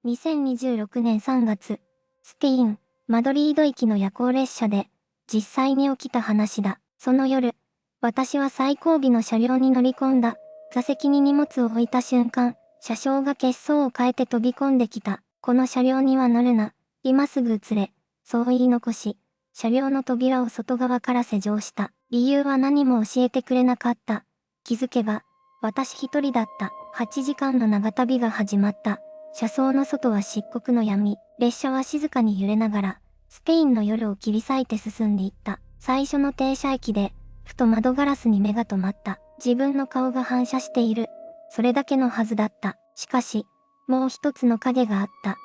2026年3月、スペイン、マドリード行きの夜行列車で、実際に起きた話だ。その夜、私は最後尾の車両に乗り込んだ。座席に荷物を置いた瞬間、車掌が血相を変えて飛び込んできた。この車両には乗るな。今すぐ移れ。そう言い残し、車両の扉を外側から施錠した。理由は何も教えてくれなかった。気づけば、私一人だった。8時間の長旅が始まった。車窓の外は漆黒の闇。列車は静かに揺れながら、スペインの夜を切り裂いて進んでいった。最初の停車駅で、ふと窓ガラスに目が留まった。自分の顔が反射している。それだけのはずだった。しかし、もう一つの影があった。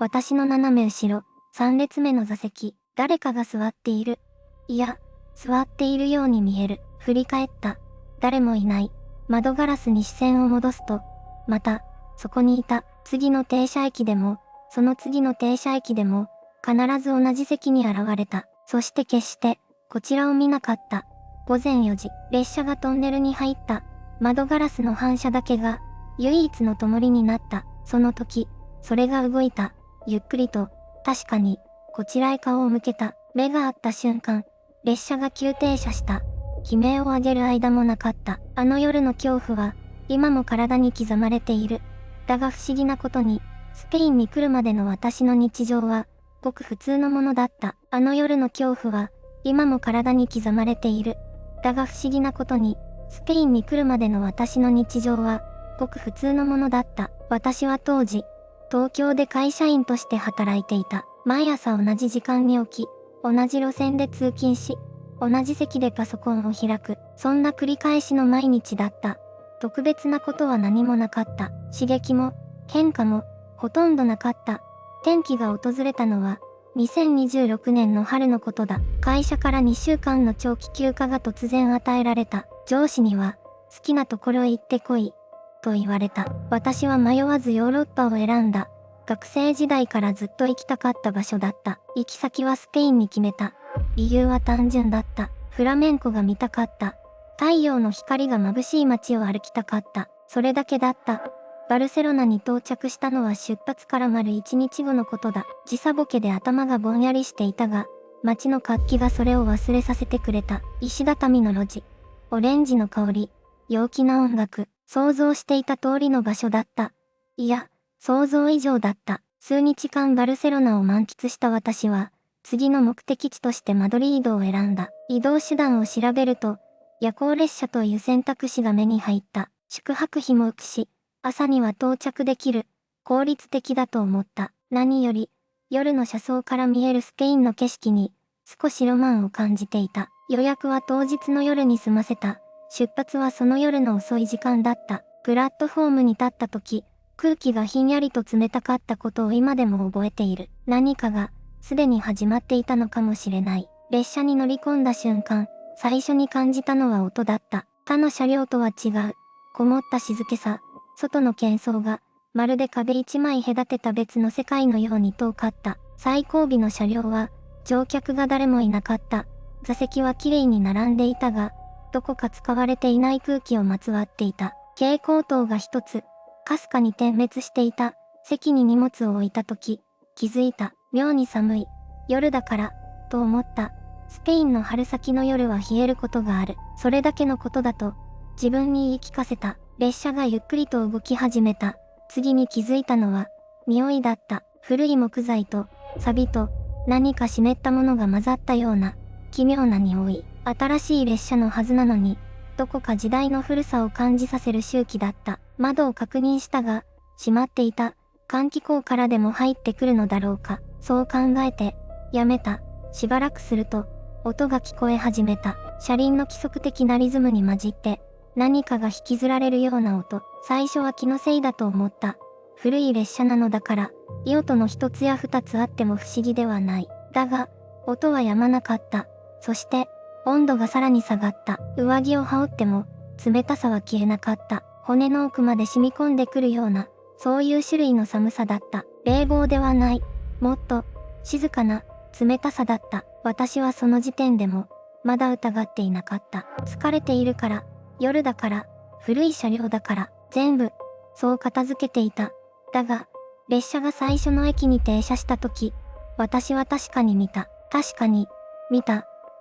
私の斜め後ろ、3列目の座席、誰かが座っている。いや、座っているように見える。振り返った。誰もいない。窓ガラスに視線を戻すと、また、そこにいた。次の停車駅でも、その次の停車駅でも、必ず同じ席に現れた。そして決して、こちらを見なかった。午前4時、列車がトンネルに入った。窓ガラスの反射だけが、唯一の灯りになった。その時、それが動いた。ゆっくりと、確かに、こちらへ顔を向けた。目が合った瞬間、列車が急停車した。悲鳴を上げる間もなかった。あの夜の恐怖は、今も体に刻まれている。だが不思議なことに、スペインに来るまでの私の日常は、ごく普通のものだった。あの夜の恐怖は、今も体に刻まれている。だが不思議なことに、スペインに来るまでの私の日常は、ごく普通のものだった。私は当時、東京で会社員として働いていた。毎朝同じ時間に起き、同じ路線で通勤し、同じ席でパソコンを開く。そんな繰り返しの毎日だった。特別なことは何もなかった。刺激も、変化も、ほとんどなかった。転機が訪れたのは、2026年の春のことだ。会社から2週間の長期休暇が突然与えられた。上司には、好きなところへ行ってこい、と言われた。私は迷わずヨーロッパを選んだ。学生時代からずっと行きたかった場所だった。行き先はスペインに決めた。理由は単純だった。フラメンコが見たかった。太陽の光が眩しい街を歩きたかった。それだけだった。バルセロナに到着したのは出発から丸1日後のことだ。時差ボケで頭がぼんやりしていたが、街の活気がそれを忘れさせてくれた。石畳の路地。オレンジの香り。陽気な音楽。想像していた通りの場所だった。いや、想像以上だった。数日間バルセロナを満喫した私は、次の目的地としてマドリードを選んだ。移動手段を調べると、夜行列車という選択肢が目に入った。宿泊費も浮くし、朝には到着できる。効率的だと思った。何より、夜の車窓から見えるスペインの景色に、少しロマンを感じていた。予約は当日の夜に済ませた。出発はその夜の遅い時間だった。プラットフォームに立った時、空気がひんやりと冷たかったことを今でも覚えている。何かが、すでに始まっていたのかもしれない。列車に乗り込んだ瞬間、最初に感じたのは音だった。他の車両とは違う。こもった静けさ。外の喧騒が、まるで壁一枚隔てた別の世界のように遠かった。最後尾の車両は、乗客が誰もいなかった。座席はきれいに並んでいたが、どこか使われていない空気をまつわっていた。蛍光灯が一つ、かすかに点滅していた。席に荷物を置いたとき、気づいた。妙に寒い。夜だから、と思った。スペインの春先の夜は冷えることがある。それだけのことだと、自分に言い聞かせた。列車がゆっくりと動き始めた。次に気づいたのは、匂いだった。古い木材と、錆と、何か湿ったものが混ざったような、奇妙な匂い。新しい列車のはずなのに、どこか時代の古さを感じさせる周期だった。窓を確認したが、閉まっていた。換気口からでも入ってくるのだろうか。そう考えて、やめた。しばらくすると、音が聞こえ始めた。車輪の規則的なリズムに混じって、何かが引きずられるような音。最初は気のせいだと思った。古い列車なのだから、いい音の一つや二つあっても不思議ではない。だが、音は止まなかった。そして、温度がさらに下がった。上着を羽織っても、冷たさは消えなかった。骨の奥まで染み込んでくるような、そういう種類の寒さだった。冷房ではない。もっと、静かな、冷たさだった。私はその時点でも、まだ疑っていなかった。疲れているから、夜だから、古い車両だから、全部、そう片付けていた。だが、列車が最初の駅に停車した時、私は確かに見た。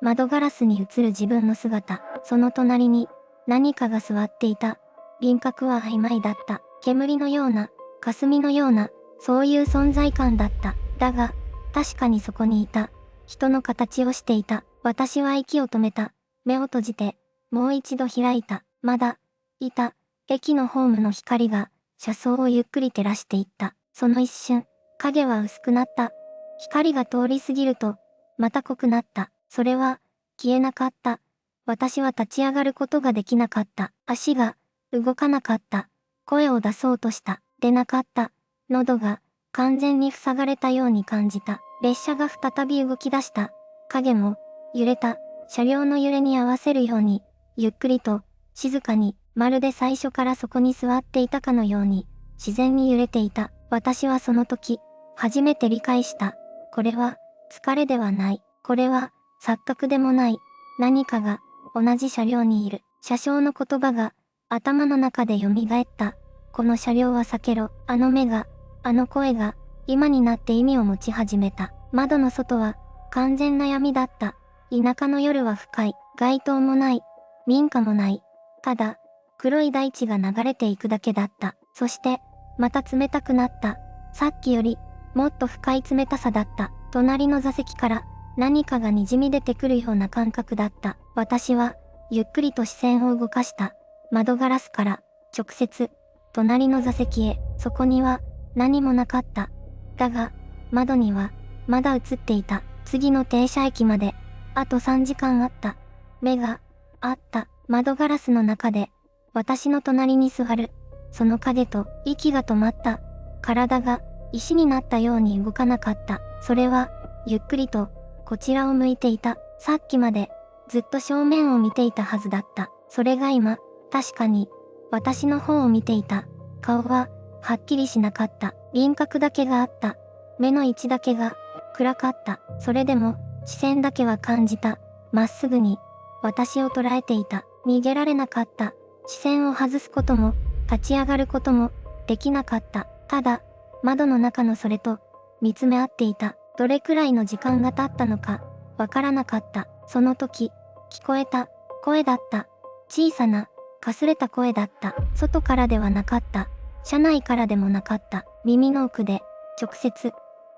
窓ガラスに映る自分の姿。その隣に何かが座っていた。輪郭は曖昧だった。煙のような、霞のような、そういう存在感だった。だが、確かにそこにいた。人の形をしていた。私は息を止めた。目を閉じて、もう一度開いた。まだ、いた。駅のホームの光が、車窓をゆっくり照らしていった。その一瞬、影は薄くなった。光が通り過ぎると、また濃くなった。それは、消えなかった。私は立ち上がることができなかった。足が、動かなかった。声を出そうとした。出なかった。喉が、完全に塞がれたように感じた。列車が再び動き出した。影も、揺れた。車両の揺れに合わせるように、ゆっくりと、静かに、まるで最初からそこに座っていたかのように、自然に揺れていた。私はその時、初めて理解した。これは、疲れではない。これは、錯覚でもない。何かが、同じ車両にいる。車掌の言葉が、頭の中で蘇った。この車両は避けろ。あの目が、あの声が、今になって意味を持ち始めた。窓の外は、完全な闇だった。田舎の夜は深い。街灯もない。民家もない。ただ、黒い大地が流れていくだけだった。そして、また冷たくなった。さっきより、もっと深い冷たさだった。隣の座席から、何かが滲み出てくるような感覚だった。私は、ゆっくりと視線を動かした。窓ガラスから、直接、隣の座席へ。そこには、何もなかった。だが、窓には、まだ映っていた。次の停車駅まで、あと3時間あった。目が、あった。窓ガラスの中で、私の隣に座る。その影と、息が止まった。体が、石になったように動かなかった。それは、ゆっくりと、こちらを向いていた。さっきまで、ずっと正面を見ていたはずだった。それが今、確かに、私の方を見ていた。顔は、はっきりしなかった。輪郭だけがあった。目の位置だけが、暗かった。それでも、視線だけは感じた。まっすぐに、私を捉えていた。逃げられなかった。視線を外すことも、立ち上がることも、できなかった。ただ、窓の中のそれと、見つめ合っていた。どれくらいの時間が経ったのか、わからなかった。その時、聞こえた、声だった。小さな、かすれた声だった。外からではなかった。車内からでもなかった。耳の奥で、直接、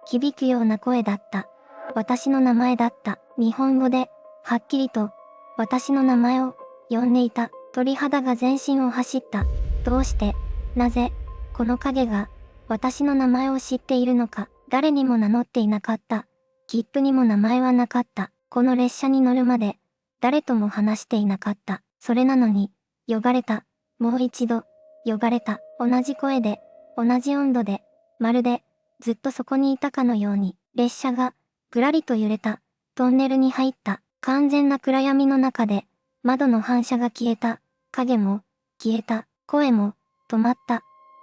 響くような声だった。私の名前だった。日本語で、はっきりと、私の名前を、呼んでいた。鳥肌が全身を走った。どうして、なぜ、この影が、私の名前を知っているのか。誰にも名乗っていなかった。切符にも名前はなかった。この列車に乗るまで、誰とも話していなかった。それなのに、呼ばれた。もう一度、呼ばれた。同じ声で、同じ温度で、まるで、ずっとそこにいたかのように、列車が、ぐらりと揺れた。トンネルに入った。完全な暗闇の中で、窓の反射が消えた。影も、消えた。声も、止まった。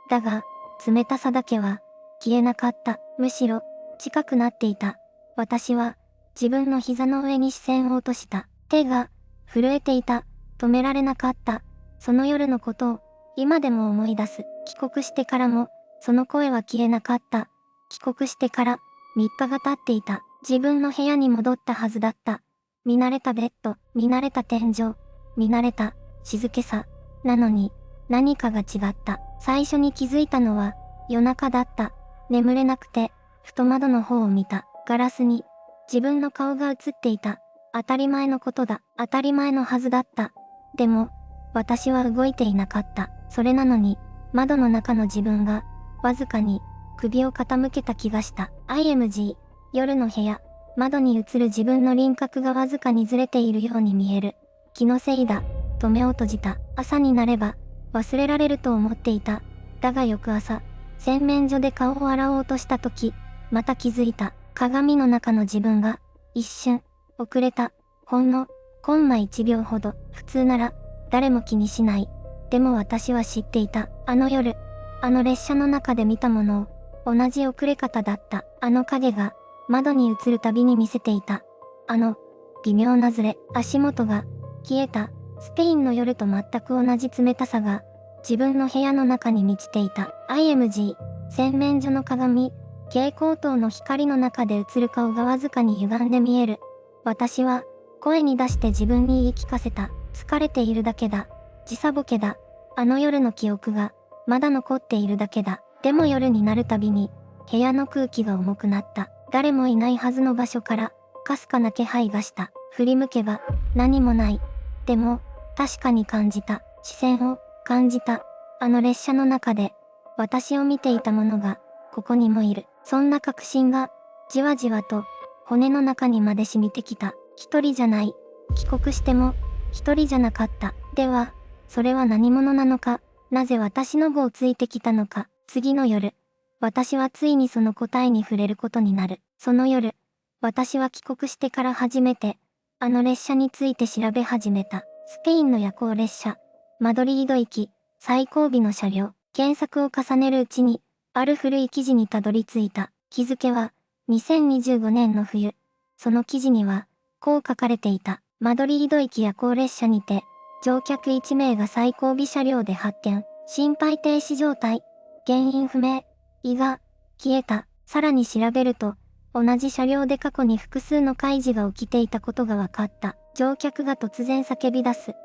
だが、冷たさだけは、消えなかった。むしろ、近くなっていた。私は、自分の膝の上に視線を落とした。手が、震えていた。止められなかった。その夜のことを、今でも思い出す。帰国してからも、その声は消えなかった。帰国してから、3日が経っていた。自分の部屋に戻ったはずだった。見慣れたベッド、見慣れた天井、見慣れた、静けさ。なのに、何かが違った。最初に気づいたのは、夜中だった。眠れなくて、ふと窓の方を見た。ガラスに、自分の顔が映っていた。当たり前のことだ。当たり前のはずだった。でも、私は動いていなかった。それなのに、窓の中の自分が、わずかに、首を傾けた気がした。IMG、夜の部屋、窓に映る自分の輪郭がわずかにずれているように見える。気のせいだ、と目を閉じた。朝になれば、忘れられると思っていた。だが翌朝、洗面所で顔を洗おうとした時、また気づいた。鏡の中の自分が、一瞬、遅れた。ほんの、コンマ1秒ほど。普通なら、誰も気にしない。でも私は知っていた。あの夜、あの列車の中で見たものを、同じ遅れ方だった。あの影が、窓に映るたびに見せていた。あの、微妙なずれ、足元が、消えた。スペインの夜と全く同じ冷たさが、自分の部屋の中に満ちていた。IMG、洗面所の鏡、蛍光灯の光の中で映る顔がわずかに歪んで見える。私は、声に出して自分に言い聞かせた。疲れているだけだ。時差ボケだ。あの夜の記憶が、まだ残っているだけだ。でも夜になるたびに、部屋の空気が重くなった。誰もいないはずの場所から、かすかな気配がした。振り向けば、何もない。でも、確かに感じた。視線を、感じた。あの列車の中で、私を見ていたものが、ここにもいる。そんな確信が、じわじわと、骨の中にまで染みてきた。一人じゃない。帰国しても、一人じゃなかった。では、それは何者なのか、なぜ私の後をついてきたのか。次の夜、私はついにその答えに触れることになる。その夜、私は帰国してから初めて、あの列車について調べ始めた。スペインの夜行列車、マドリード行き、最後尾の車両。検索を重ねるうちに、ある古い記事にたどり着いた。日付は、2025年の冬。その記事には、こう書かれていた。マドリード行き夜行列車にて、乗客1名が最後尾車両で発見。心肺停止状態。原因不明。胃が、消えた。さらに調べると、同じ車両で過去に複数の開示が起きていたことが分かった。乗客が突然叫び出す。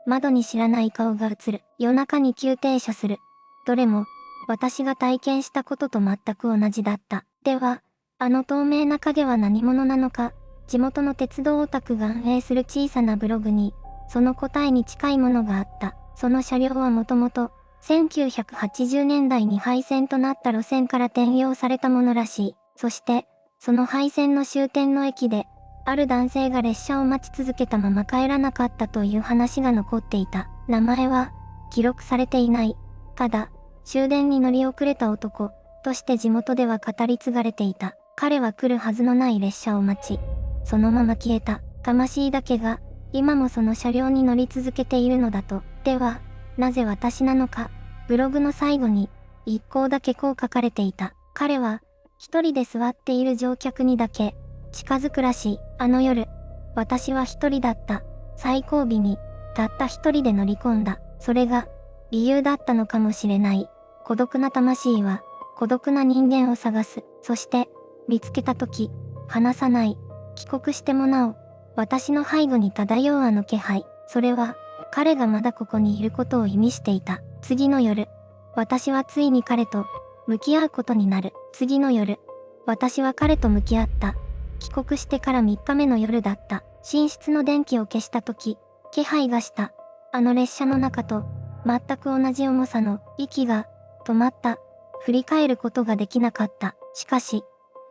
窓に知らない顔が映る。夜中に急停車する。どれも、私が体験したことと全く同じだった。では、あの透明な影は何者なのか、地元の鉄道オタクが運営する小さなブログに、その答えに近いものがあった。その車両はもともと、1980年代に廃線となった路線から転用されたものらしい。そして、その廃線の終点の駅で、ある男性が列車を待ち続けたまま帰らなかったという話が残っていた。名前は、記録されていない。ただ、終電に乗り遅れた男、として地元では語り継がれていた。彼は来るはずのない列車を待ち、そのまま消えた。魂だけが、今もその車両に乗り続けているのだと。では、なぜ私なのか。ブログの最後に、一行だけこう書かれていた。彼は、一人で座っている乗客にだけ、近づくらしい。あの夜、私は一人だった。最後尾に、たった一人で乗り込んだ。それが、理由だったのかもしれない。孤独な魂は、孤独な人間を探す。そして、見つけたとき、離さない。帰国してもなお、私の背後に漂うあの気配。それは、彼がまだここにいることを意味していた。次の夜、私はついに彼と、向き合うことになる。次の夜、私は彼と向き合った。帰国してから3日目の夜だった。寝室の電気を消したとき、気配がした。あの列車の中と、全く同じ重さの息が止まった。振り返ることができなかった。しかし、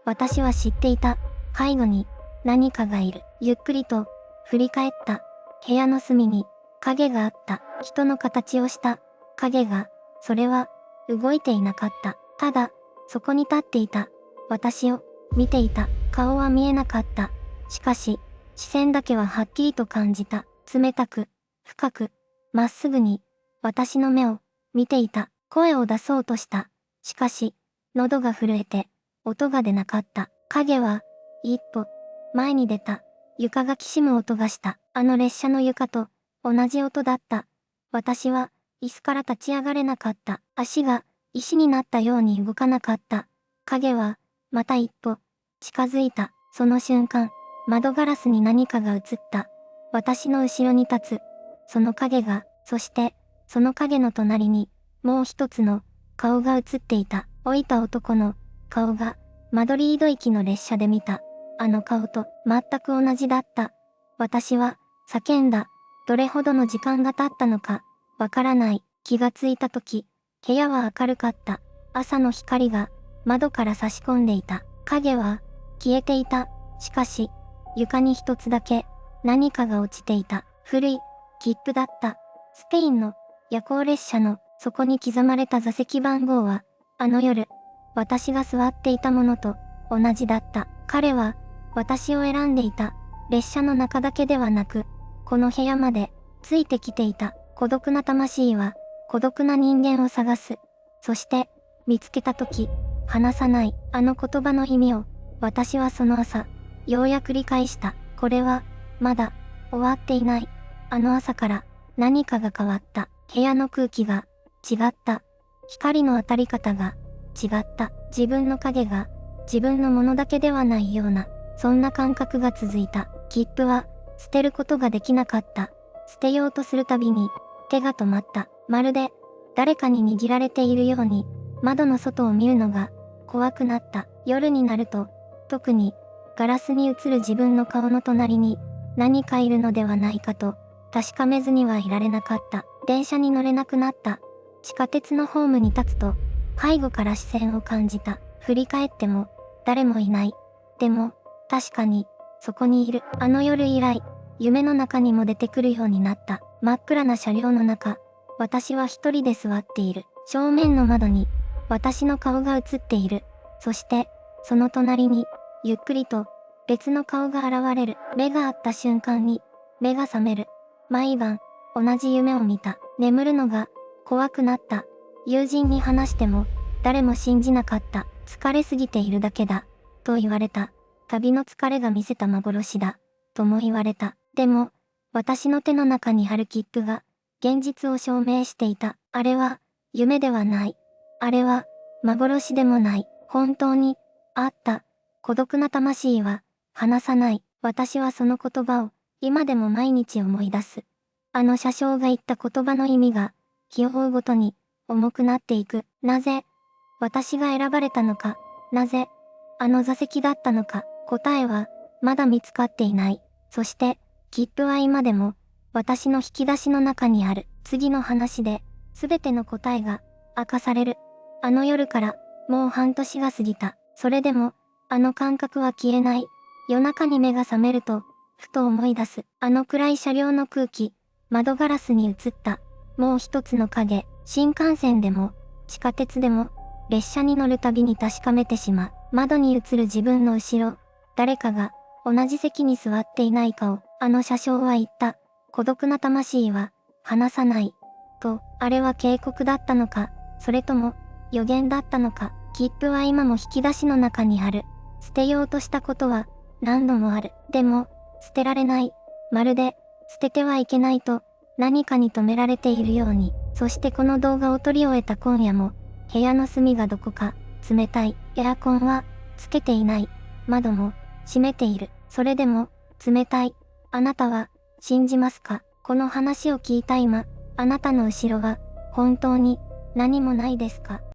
私は知っていた。背後に何かがいる。ゆっくりと振り返った。部屋の隅に影があった。人の形をした影が、それは動いていなかった。ただ、そこに立っていた。私を見ていた。顔は見えなかった。しかし、視線だけははっきりと感じた。冷たく、深く、まっすぐに、私の目を見ていた。声を出そうとした。しかし、喉が震えて、音が出なかった。影は、一歩、前に出た。床がきしむ音がした。あの列車の床と、同じ音だった。私は、椅子から立ち上がれなかった。足が、石になったように動かなかった。影は、また一歩、近づいた。その瞬間、窓ガラスに何かが映った。私の後ろに立つ、その影が、そして、その影の隣に、もう一つの顔が映っていた。老いた男の顔が、マドリード行きの列車で見た。あの顔と全く同じだった。私は、叫んだ。どれほどの時間が経ったのか、わからない。気がついたとき、部屋は明るかった。朝の光が、窓から差し込んでいた。影は、消えていた。しかし、床に一つだけ、何かが落ちていた。古い、切符だった。スペインの夜行列車のそこに刻まれた座席番号は、あの夜、私が座っていたものと同じだった。彼は、私を選んでいた。列車の中だけではなく、この部屋まで、ついてきていた。孤独な魂は、孤独な人間を探す。そして、見つけたとき、離さない。あの言葉の意味を、私はその朝、ようやく理解した。これは、まだ、終わっていない。あの朝から、何かが変わった。部屋の空気が、違った。光の当たり方が、違った。自分の影が自分のものだけではないような、そんな感覚が続いた。切符は捨てることができなかった。捨てようとするたびに手が止まった。まるで誰かに握られているように窓の外を見るのが怖くなった。夜になると特にガラスに映る自分の顔の隣に何かいるのではないかと確かめずにはいられなかった。電車に乗れなくなった。地下鉄のホームに立つと背後から視線を感じた。振り返っても誰もいない。でも確かにそこにいる。あの夜以来、夢の中にも出てくるようになった。真っ暗な車両の中、私は一人で座っている。正面の窓に私の顔が映っている。そしてその隣にゆっくりと別の顔が現れる。目が合った瞬間に目が覚める。毎晩同じ夢を見た。眠るのが怖くなった。友人に話しても誰も信じなかった。疲れすぎているだけだと言われた。旅の疲れが見せた幻だとも言われた。でも私の手の中にある切符が現実を証明していた。あれは夢ではない。あれは幻でもない。本当にあった。孤独な魂は離さない。私はその言葉を今でも毎日思い出す。あの車掌が言った言葉の意味が日を追うごとに重くなっていく。なぜ私が選ばれたのか。なぜあの座席だったのか。答えはまだ見つかっていない。そして切符は今でも私の引き出しの中にある。次の話で全ての答えが明かされる。あの夜からもう半年が過ぎた。それでもあの感覚は消えない。夜中に目が覚めるとふと思い出す。あの暗い車両の空気、窓ガラスに映ったもう一つの影。新幹線でも地下鉄でも列車に乗るたびに確かめてしまう。窓に映る自分の後ろ、誰かが同じ席に座っていないかを。あの車掌は言った。孤独な魂は離さない。と、あれは警告だったのか、それとも予言だったのか。切符は今も引き出しの中にある。捨てようとしたことは何度もある。でも、捨てられない。まるで、捨ててはいけないと何かに止められているように。そしてこの動画を撮り終えた今夜も、部屋の隅がどこか冷たい。エアコンはつけていない。窓も閉めている。それでも冷たい。あなたは信じますか？この話を聞いた今、あなたの後ろは本当に何もないですか？